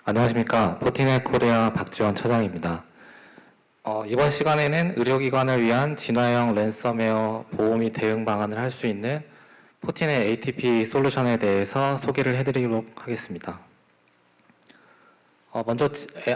안녕하십니까. 포티넷 코리아 박지원 차장입니다. 이번 시간에는 의료기관을 위한 진화형 랜섬웨어 보호 및 대응 방안을 할 수 있는 포티넷 ATP 솔루션에 대해서 소개를 해드리도록 하겠습니다. 먼저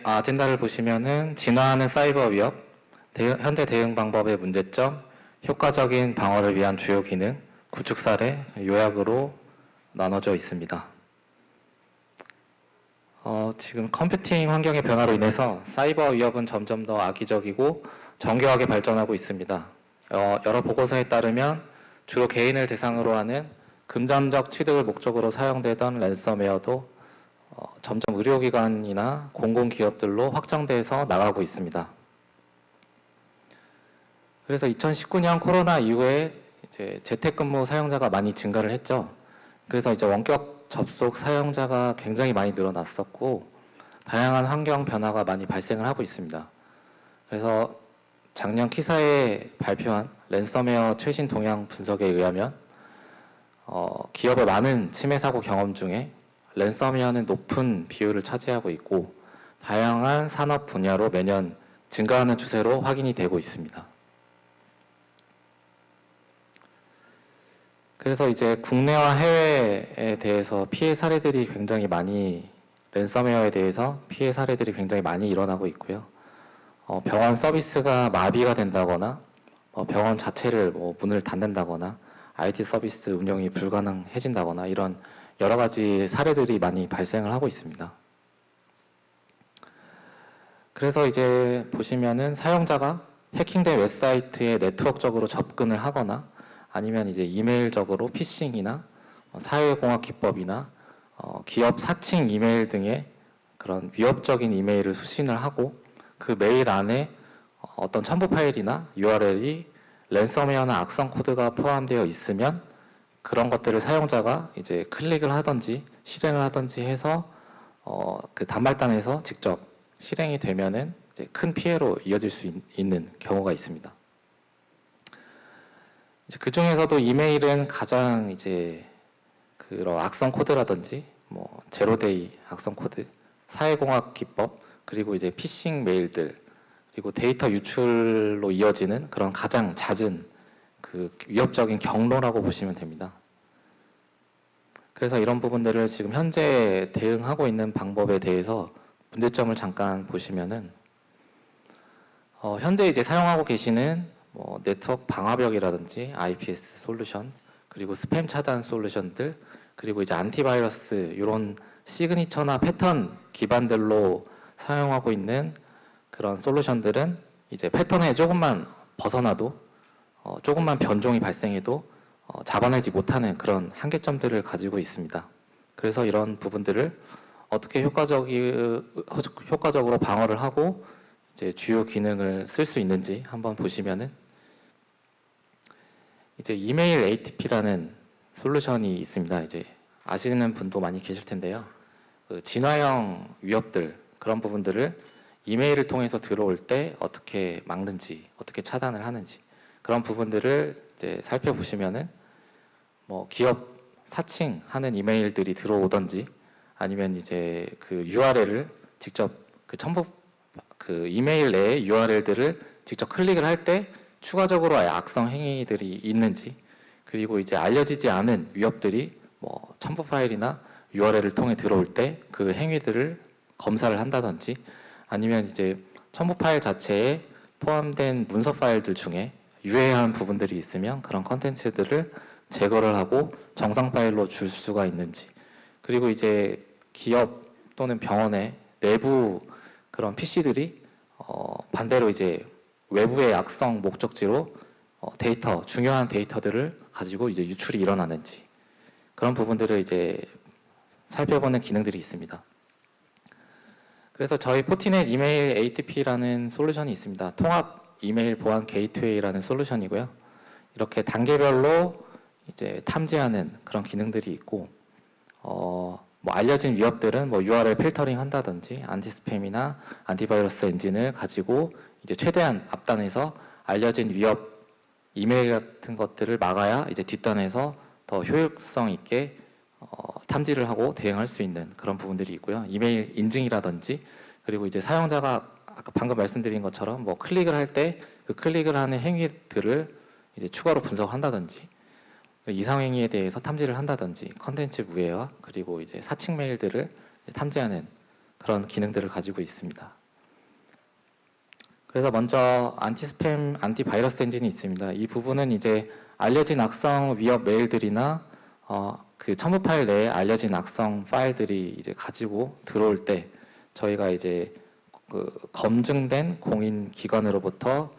아젠다를 보시면은 진화하는 사이버 위협, 현대 대응 방법의 문제점, 효과적인 방어를 위한 주요 기능, 구축 사례, 요약으로 나눠져 있습니다. 지금 컴퓨팅 환경의 변화로 인해서 사이버 위협은 점점 더 악의적이고 정교하게 발전하고 있습니다. 여러 보고서에 따르면 주로 개인을 대상으로 하는 금전적 취득을 목적으로 사용되던 랜섬웨어도 점점 의료기관이나 공공기업들로 확장돼서 나가고 있습니다. 그래서 2019년 코로나 이후에 이제 재택근무 사용자가 많이 증가를 했죠. 그래서 이제 원격 접속 사용자가 굉장히 많이 늘어났었고 다양한 환경 변화가 많이 발생을 하고 있습니다. 그래서 작년 키사에 발표한 랜섬웨어 최신 동향 분석에 의하면 기업의 많은 침해 사고 경험 중에 랜섬웨어는 높은 비율을 차지하고 있고 다양한 산업 분야로 매년 증가하는 추세로 확인이 되고 있습니다. 그래서 이제 국내와 해외에 대해서 피해 사례들이 굉장히 많이 랜섬웨어에 대해서 피해 사례들이 굉장히 많이 일어나고 있고요. 병원 서비스가 마비가 된다거나 병원 자체를 문을 닫는다거나 IT 서비스 운영이 불가능해진다거나 이런 여러 가지 사례들이 많이 발생을 하고 있습니다. 그래서 이제 보시면은 사용자가 해킹된 웹사이트에 네트워크적으로 접근을 하거나 아니면 이제 이메일적으로 피싱이나 사회공학 기법이나 기업 사칭 이메일 등의 그런 위협적인 이메일을 수신을 하고 그 메일 안에 어떤 첨부 파일이나 URL이 랜섬웨어나 악성 코드가 포함되어 있으면 그런 것들을 사용자가 이제 클릭을 하든지 실행을 하든지 해서 그 단말단에서 직접 실행이 되면은 이제 큰 피해로 이어질 수 있는 경우가 있습니다. 이제 그 중에서도 이메일은 가장 이제 그런 악성 코드라든지 제로데이 악성 코드, 사회공학 기법, 그리고 이제 피싱 메일들, 그리고 데이터 유출로 이어지는 그런 가장 잦은 그 위협적인 경로라고 보시면 됩니다. 그래서 이런 부분들을 지금 현재 대응하고 있는 방법에 대해서 문제점을 잠깐 보시면은 현재 이제 사용하고 계시는 네트워크 방화벽이라든지 IPS 솔루션, 그리고 스팸 차단 솔루션들, 그리고 이제 안티바이러스 이런 시그니처나 패턴 기반들로 사용하고 있는 그런 솔루션들은 이제 패턴에 조금만 벗어나도 조금만 변종이 발생해도 잡아내지 못하는 그런 한계점들을 가지고 있습니다. 그래서 이런 부분들을 어떻게 효과적으로 방어를 하고 이제 주요 기능을 쓸 수 있는지 한번 보시면은 이제 이메일 ATP라는 솔루션이 있습니다. 이제 아시는 분도 많이 계실 텐데요. 그 진화형 위협들 그런 부분들을 이메일을 통해서 들어올 때 어떻게 막는지, 어떻게 차단을 하는지 그런 부분들을 이제 살펴보시면은 기업 사칭하는 이메일들이 들어오던지 아니면 이제 그 URL을 직접 그 첨부 그 이메일 내의 URL들을 직접 클릭을 할 때 추가적으로 악성 행위들이 있는지 그리고 이제 알려지지 않은 위협들이 첨부 파일이나 URL을 통해 들어올 때 그 행위들을 검사를 한다든지 아니면 이제 첨부 파일 자체에 포함된 문서 파일들 중에 유해한 부분들이 있으면 그런 컨텐츠들을 제거를 하고 정상 파일로 줄 수가 있는지 그리고 이제 기업 또는 병원의 내부 그런 PC들이 반대로 이제 외부의 악성 목적지로 데이터, 중요한 데이터들을 가지고 이제 유출이 일어나는지 그런 부분들을 이제 살펴보는 기능들이 있습니다. 그래서 저희 포티넷 이메일 ATP라는 솔루션이 있습니다. 통합 이메일 보안 게이트웨이라는 솔루션이고요. 이렇게 단계별로 이제 탐지하는 그런 기능들이 있고, 알려진 위협들은 URL 필터링 한다든지 안티스팸이나 안티바이러스 엔진을 가지고 이제 최대한 앞단에서 알려진 위협 이메일 같은 것들을 막아야 이제 뒷단에서 더 효율성 있게 탐지를 하고 대응할 수 있는 그런 부분들이 있고요. 이메일 인증이라든지 그리고 이제 사용자가 아까 방금 말씀드린 것처럼 뭐 클릭을 할 때 그 클릭을 하는 행위들을 이제 추가로 분석한다든지 이상 행위에 대해서 탐지를 한다든지 컨텐츠 무해화 그리고 이제 사칭 메일들을 탐지하는 그런 기능들을 가지고 있습니다. 그래서 먼저 안티스팸, 안티바이러스 엔진이 있습니다. 이 부분은 이제 알려진 악성 위협 메일들이나 그 첨부 파일 내에 알려진 악성 파일들이 이제 가지고 들어올 때 저희가 이제 그 검증된 공인 기관으로부터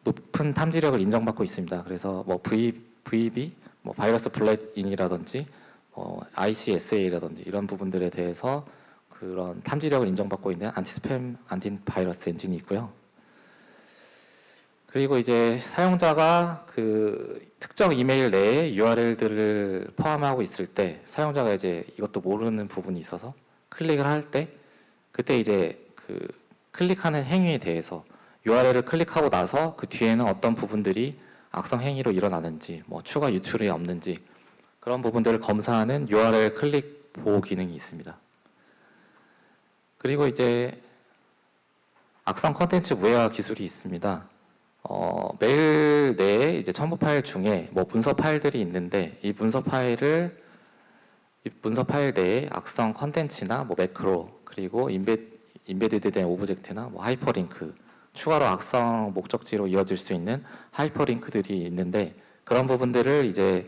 높은 탐지력을 인정받고 있습니다. 그래서 뭐 VB, 뭐 바이러스 블랙인이라든지 ICSA라든지 이런 부분들에 대해서 그런 탐지력을 인정받고 있는 안티스팸, 안티바이러스 엔진이 있고요. 그리고 이제 사용자가 그 특정 이메일 내에 URL들을 포함하고 있을 때 사용자가 이제 이것도 모르는 부분이 있어서 클릭을 할 때 그때 이제 그 클릭하는 행위에 대해서 URL을 클릭하고 나서 그 뒤에는 어떤 부분들이 악성 행위로 일어나는지 뭐 추가 유출이 없는지 그런 부분들을 검사하는 URL 클릭 보호 기능이 있습니다. 그리고 이제 악성 컨텐츠 무해화 기술이 있습니다. 메일 내에 이제 첨부 파일 중에 뭐 문서 파일들이 있는데 이 문서 파일 내에 악성 컨텐츠나 뭐 매크로 그리고 인베디드 된 오브젝트나 뭐 하이퍼링크 추가로 악성 목적지로 이어질 수 있는 하이퍼링크들이 있는데 그런 부분들을 이제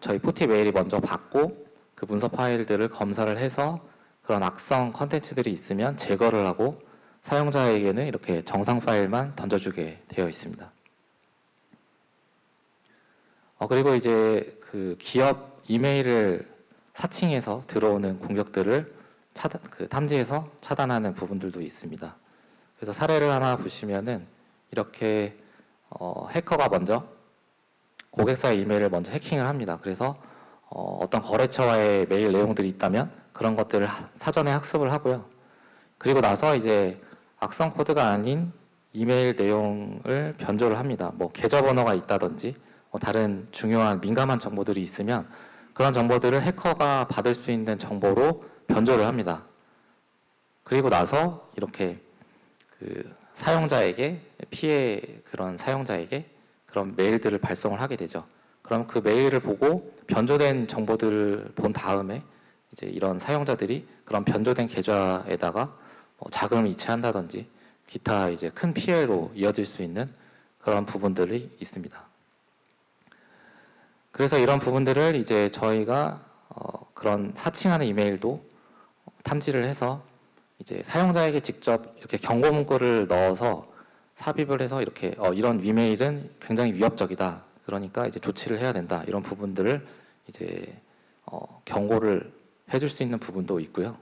저희 포티 메일이 먼저 받고 그 문서 파일들을 검사를 해서 그런 악성 컨텐츠들이 있으면 제거를 하고 사용자에게는 이렇게 정상 파일만 던져주게 되어 있습니다. 그리고 이제 그 기업 이메일을 사칭해서 들어오는 공격들을 탐지해서 차단하는 부분들도 있습니다. 그래서 사례를 하나 보시면은 이렇게 해커가 먼저 고객사의 이메일을 먼저 해킹을 합니다. 그래서 어떤 거래처와의 메일 내용들이 있다면 그런 것들을 사전에 학습을 하고요. 그리고 나서 이제 악성 코드가 아닌 이메일 내용을 변조를 합니다. 뭐 계좌번호가 있다든지 다른 중요한 민감한 정보들이 있으면 그런 정보들을 해커가 받을 수 있는 정보로 변조를 합니다. 그리고 나서 이렇게 그 사용자에게 그런 사용자에게 그런 메일들을 발송을 하게 되죠. 그럼 그 메일을 보고 변조된 정보들을 본 다음에 이제 이런 사용자들이 그런 변조된 계좌에다가 자금을 이체한다든지 기타 이제 큰 피해로 이어질 수 있는 그런 부분들이 있습니다. 그래서 이런 부분들을 이제 저희가 그런 사칭하는 이메일도 탐지를 해서 이제 사용자에게 직접 이렇게 경고 문구를 넣어서 삽입을 해서 이렇게 이런 이메일은 굉장히 위협적이다. 그러니까 이제 조치를 해야 된다. 이런 부분들을 이제 경고를 해줄 수 있는 부분도 있고요.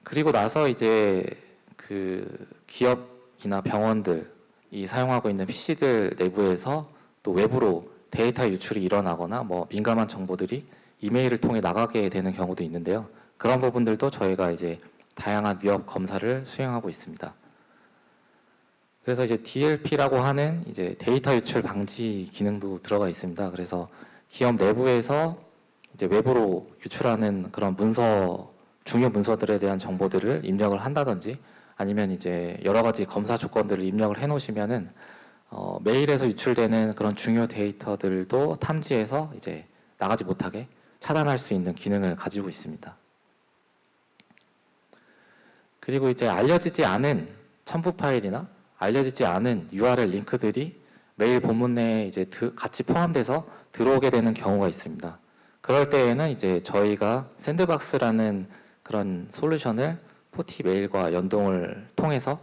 그리고 나서 이제 그 기업이나 병원들이 사용하고 있는 PC들 내부에서 또 외부로 데이터 유출이 일어나거나 뭐 민감한 정보들이 이메일을 통해 나가게 되는 경우도 있는데요. 그런 부분들도 저희가 이제 다양한 위협 검사를 수행하고 있습니다. 그래서 이제 DLP라고 하는 이제 데이터 유출 방지 기능도 들어가 있습니다. 그래서 기업 내부에서 이제 외부로 유출하는 그런 중요 문서들에 대한 정보들을 입력을 한다든지 아니면 이제 여러 가지 검사 조건들을 입력을 해 놓으시면은 메일에서 유출되는 그런 중요 데이터들도 탐지해서 이제 나가지 못하게 차단할 수 있는 기능을 가지고 있습니다. 그리고 이제 알려지지 않은 첨부 파일이나 알려지지 않은 URL 링크들이 메일 본문 내에 이제 같이 포함돼서 들어오게 되는 경우가 있습니다. 그럴 때에는 이제 저희가 샌드박스라는 그런 솔루션을 포티 메일과 연동을 통해서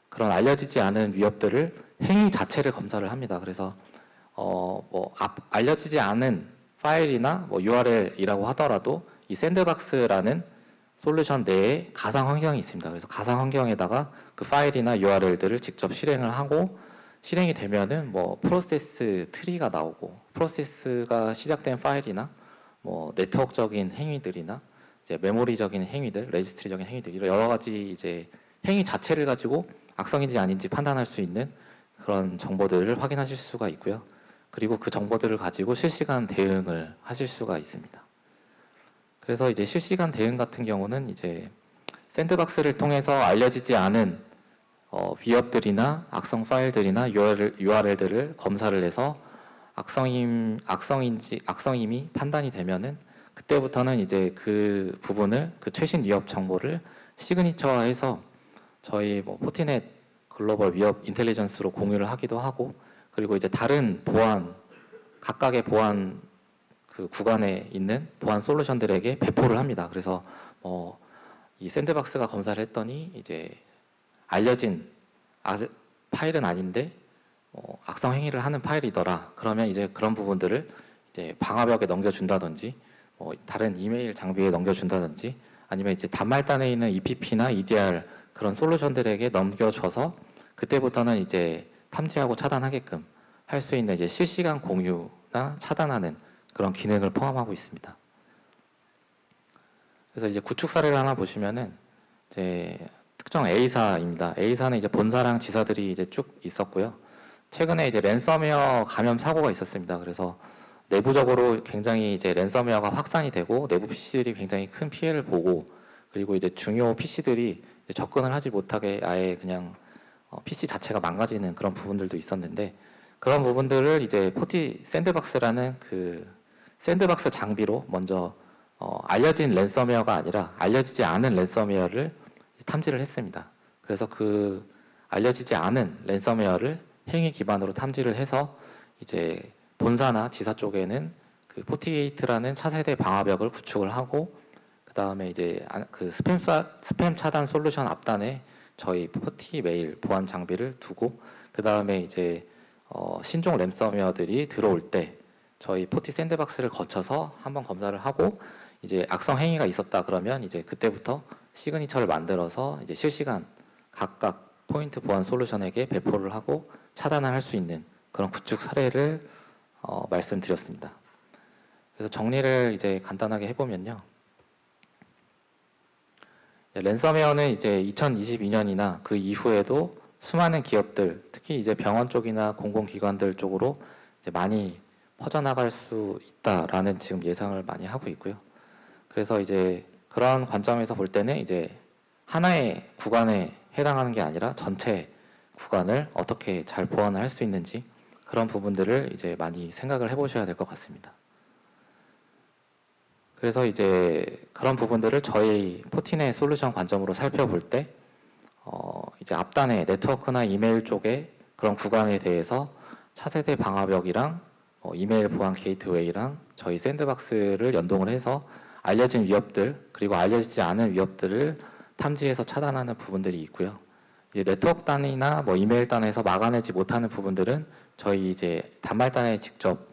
그런 알려지지 않은 위협들을 행위 자체를 검사를 합니다. 그래서 알려지지 않은 파일이나 뭐 URL이라고 하더라도 이 샌드박스라는 솔루션 내에 가상 환경이 있습니다. 그래서 가상 환경에다가 그 파일이나 URL들을 직접 실행을 하고 실행이 되면은 뭐 프로세스 트리가 나오고 프로세스가 시작된 파일이나 뭐 네트워크적인 행위들이나 이제 메모리적인 행위들, 레지스트리적인 행위들 이런 여러 가지 이제 행위 자체를 가지고 악성인지 아닌지 판단할 수 있는 그런 정보들을 확인하실 수가 있고요. 그리고 그 정보들을 가지고 실시간 대응을 하실 수가 있습니다. 그래서 이제 실시간 대응 같은 경우는 이제 샌드박스를 통해서 알려지지 않은 위협들이나 악성 파일들이나 URL들을 검사를 해서 악성임이 판단이 되면은 그때부터는 이제 그 부분을 그 최신 위협 정보를 시그니처화해서 저희 뭐 포티넷 글로벌 위협 인텔리전스로 공유를 하기도 하고, 그리고 이제 다른 각각의 보안 그 구간에 있는 보안 솔루션들에게 배포를 합니다. 그래서 이 샌드박스가 검사를 했더니 이제 알려진 파일은 아닌데 악성 행위를 하는 파일이더라. 그러면 이제 그런 부분들을 이제 방화벽에 넘겨준다든지, 다른 이메일 장비에 넘겨준다든지, 아니면 이제 단말단에 있는 EPP나 EDR 그런 솔루션들에게 넘겨줘서 그때부터는 이제 탐지하고 차단하게끔 할 수 있는 이제 실시간 공유나 차단하는 그런 기능을 포함하고 있습니다. 그래서 이제 구축 사례를 하나 보시면은 이제 특정 A사입니다. A사는 이제 본사랑 지사들이 이제 쭉 있었고요. 최근에 이제 랜섬웨어 감염 사고가 있었습니다. 그래서 내부적으로 굉장히 이제 랜섬웨어가 확산이 되고 내부 PC들이 굉장히 큰 피해를 보고, 그리고 이제 중요 PC들이 접근을 하지 못하게 아예 그냥 PC 자체가 망가지는 그런 부분들도 있었는데, 그런 부분들을 이제 포티 샌드박스라는 그 샌드박스 장비로 먼저 알려진 랜섬웨어가 아니라 알려지지 않은 랜섬웨어를 탐지를 했습니다. 그래서 그 알려지지 않은 랜섬웨어를 행위 기반으로 탐지를 해서 이제 본사나 지사 쪽에는 그 포티게이트라는 차세대 방화벽을 구축을 하고, 그 다음에 이제 그 스팸 차단 솔루션 앞단에 저희 포티 메일 보안 장비를 두고, 그 다음에 이제 신종 랜섬웨어들이 들어올 때 저희 포티 샌드박스를 거쳐서 한번 검사를 하고, 이제 악성 행위가 있었다 그러면 이제 그때부터 시그니처를 만들어서 이제 실시간 각각 포인트 보안 솔루션에게 배포를 하고 차단을 할 수 있는 그런 구축 사례를 말씀드렸습니다. 그래서 정리를 이제 간단하게 해보면요. 랜섬웨어는 이제 2022년이나 그 이후에도 수많은 기업들, 특히 이제 병원 쪽이나 공공기관들 쪽으로 이제 많이 퍼져나갈 수 있다라는 지금 예상을 많이 하고 있고요. 그래서 이제 그런 관점에서 볼 때는 이제 하나의 구간에 해당하는 게 아니라 전체 구간을 어떻게 잘 보완을 할 수 있는지 그런 부분들을 이제 많이 생각을 해보셔야 될 것 같습니다. 그래서 이제 그런 부분들을 저희 포티넷 솔루션 관점으로 살펴볼 때 이제 앞단에 네트워크나 이메일 쪽에 그런 구간에 대해서 차세대 방화벽이랑 이메일 보안 게이트웨이랑 저희 샌드박스를 연동을 해서 알려진 위협들 그리고 알려지지 않은 위협들을 탐지해서 차단하는 부분들이 있고요. 이제 네트워크 단이나 이메일 단에서 막아내지 못하는 부분들은 저희 이제 단말단에 직접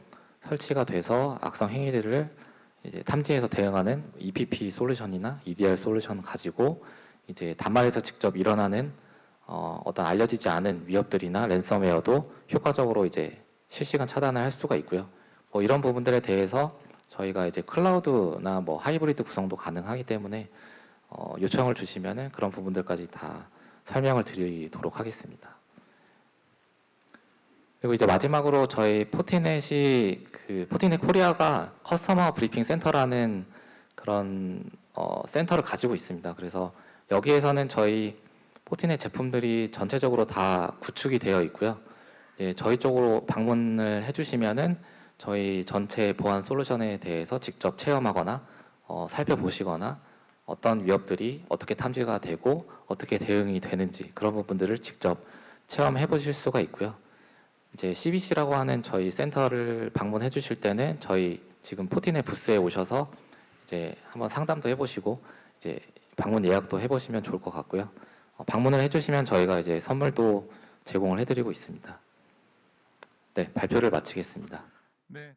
설치가 돼서 악성 행위들을 이제 탐지해서 대응하는 EPP 솔루션이나 EDR 솔루션 가지고 이제 단말에서 직접 일어나는 어떤 알려지지 않은 위협들이나 랜섬웨어도 효과적으로 이제 실시간 차단을 할 수가 있고요. 이런 부분들에 대해서 저희가 이제 클라우드나 하이브리드 구성도 가능하기 때문에 요청을 주시면은 그런 부분들까지 다 설명을 드리도록 하겠습니다. 그리고 이제 마지막으로 저희 포티넷이 포티넷 코리아가 커스터머 브리핑 센터라는 그런 센터를 가지고 있습니다. 그래서 여기에서는 저희 포티넷 제품들이 전체적으로 다 구축이 되어 있고요. 예, 저희 쪽으로 방문을 해주시면은 저희 전체 보안 솔루션에 대해서 직접 체험하거나 살펴보시거나 어떤 위협들이 어떻게 탐지가 되고 어떻게 대응이 되는지 그런 부분들을 직접 체험해 보실 수가 있고요. 이제 CBC라고 하는 저희 센터를 방문해 주실 때는 저희 지금 포티넷 부스에 오셔서 이제 한번 상담도 해보시고 이제 방문 예약도 해보시면 좋을 것 같고요. 방문을 해주시면 저희가 이제 선물도 제공을 해드리고 있습니다. 네, 발표를 마치겠습니다. 네.